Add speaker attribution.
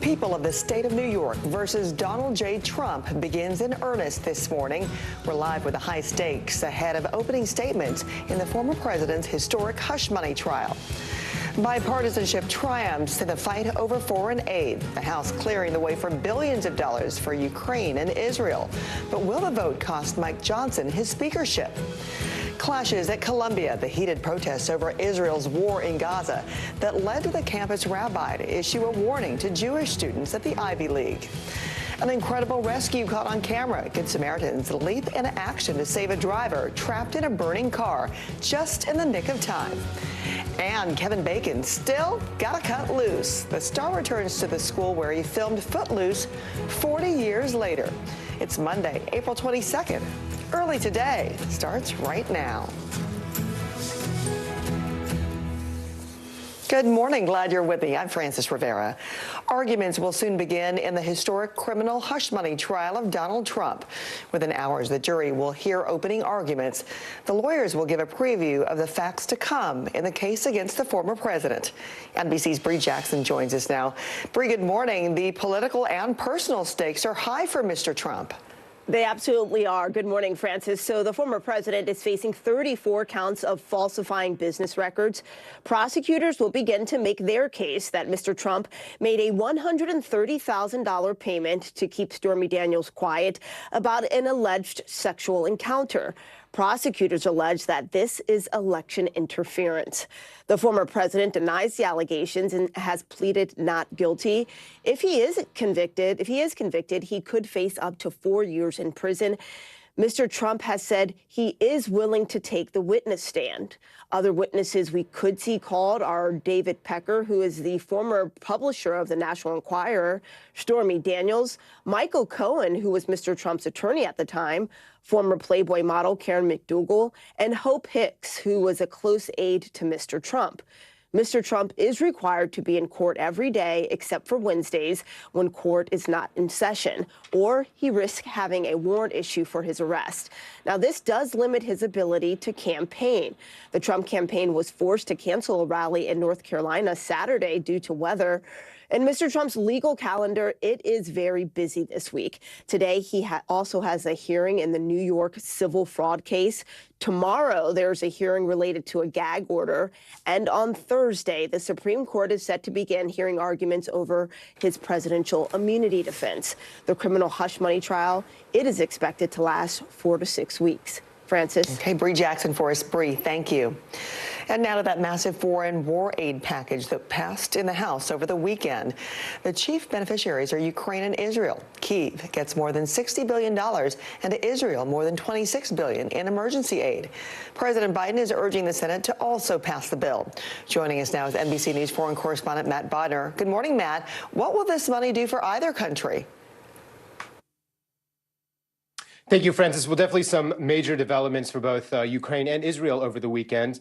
Speaker 1: people of the state of New York versus Donald J. Trump begins in earnest this morning. We're live with the high stakes ahead of opening statements in the former president's historic hush money trial. Bipartisanship triumphs in the fight over foreign aid. The House clearing the way for billions of dollars for Ukraine and Israel. But will the vote cost Mike Johnson his speakership? Clashes at Columbia, the heated protests over Israel's war in Gaza that led to the campus rabbi to issue a warning to Jewish students at the Ivy League. An incredible rescue caught on camera. Good Samaritans leap into action to save a driver trapped in a burning car just in the nick of time. And Kevin Bacon still gotta cut loose. The star returns to the school where he filmed Footloose 40 years later. It's Monday, April 22nd. Early Today starts right now. Good morning. Glad you're with me. I'm Frances Rivera. Arguments will soon begin in the historic criminal hush money trial of Donald Trump. Within hours, the jury will hear opening arguments. The lawyers will give a preview of the facts to come in the case against the former president. NBC's Bree Jackson joins us now. Bree, good morning. The political and personal stakes are high for Mr. Trump.
Speaker 2: They absolutely are. Good morning, Francis. So the former president is facing 34 counts of falsifying business records. Prosecutors will begin to make their case that Mr. Trump made a $130,000 payment to keep Stormy Daniels quiet about an alleged sexual encounter. Prosecutors allege that this is election interference. The former president denies the allegations and has pleaded not guilty. If he is convicted, he could face up to 4 years in prison. Mr. Trump has said he is willing to take the witness stand. Other witnesses we could see called are David Pecker, who is the former publisher of the National Enquirer, Stormy Daniels, Michael Cohen, who was Mr. Trump's attorney at the time, former Playboy model Karen McDougal, and Hope Hicks, who was a close aide to Mr. Trump. Mr. Trump is required to be in court every day except for Wednesdays when court is not in session, or he risks having a warrant issue for his arrest. Now, this does limit his ability to campaign. The Trump campaign was forced to cancel a rally in North Carolina Saturday due to weather. In Mr. Trump's legal calendar, it is very busy this week. Today, he also has a hearing in the New York civil fraud case. Tomorrow, there's a hearing related to a gag order. And on Thursday, the Supreme Court is set to begin hearing arguments over his presidential immunity defense. The criminal hush money trial, it is expected to last 4 to 6 weeks. Francis.
Speaker 1: Okay, Bree Jackson for us. Bree, thank you. And now to that massive foreign war aid package that passed in the House over the weekend. The chief beneficiaries are Ukraine and Israel. Kyiv gets more than $60 billion and Israel more than $26 billion in emergency aid. President Biden is urging the Senate to also pass the bill. Joining us now is NBC News foreign correspondent Matt Bodner. Good morning, Matt. What will this money do for either country?
Speaker 3: Thank you, Francis. Well, definitely some major developments for both Ukraine and Israel over the weekend.